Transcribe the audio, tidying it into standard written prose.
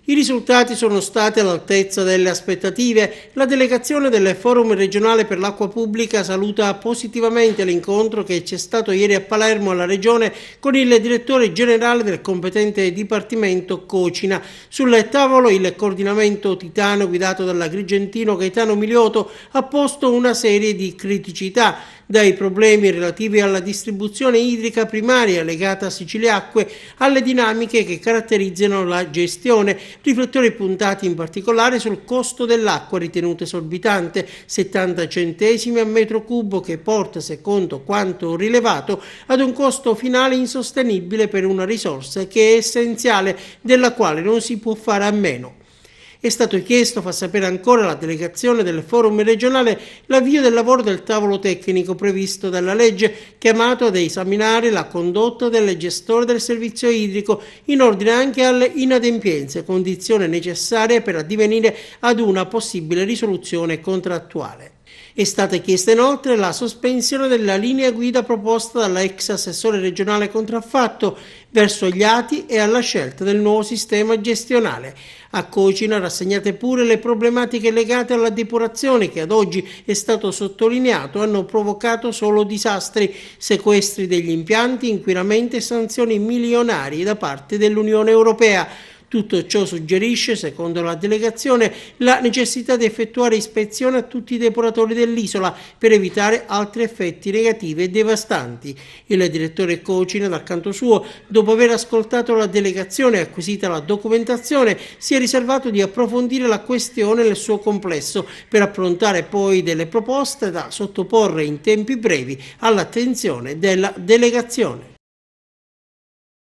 I risultati sono stati all'altezza delle aspettative. La delegazione del Forum regionale per l'acqua pubblica saluta positivamente l'incontro che c'è stato ieri a Palermo alla Regione con il direttore generale del competente dipartimento Cocina. Sul tavolo il coordinamento Titano guidato dall'agrigentino Gaetano Milioto ha posto una serie di criticità, dai problemi relativi alla distribuzione idrica primaria legata a Siciliacque alle dinamiche che caratterizzano la gestione, riflettori puntati in particolare sul costo dell'acqua ritenuto esorbitante, 70 centesimi a metro cubo, che porta, secondo quanto rilevato, ad un costo finale insostenibile per una risorsa che è essenziale, della quale non si può fare a meno. È stato chiesto, fa sapere ancora la delegazione del forum regionale, l'avvio del lavoro del tavolo tecnico previsto dalla legge, chiamato ad esaminare la condotta del gestore del servizio idrico in ordine anche alle inadempienze, condizione necessaria per addivenire ad una possibile risoluzione contrattuale. È stata chiesta inoltre la sospensione della linea guida proposta dall'ex assessore regionale contraffatto verso gli ATI e alla scelta del nuovo sistema gestionale. A Cocina rassegnate pure le problematiche legate alla depurazione che ad oggi è stato sottolineato hanno provocato solo disastri, sequestri degli impianti, inquinamenti e sanzioni milionari da parte dell'Unione Europea. Tutto ciò suggerisce, secondo la delegazione, la necessità di effettuare ispezioni a tutti i depuratori dell'isola per evitare altri effetti negativi e devastanti. Il direttore Cocina, dal canto suo, dopo aver ascoltato la delegazione e acquisita la documentazione, si è riservato di approfondire la questione nel suo complesso per approntare poi delle proposte da sottoporre in tempi brevi all'attenzione della delegazione.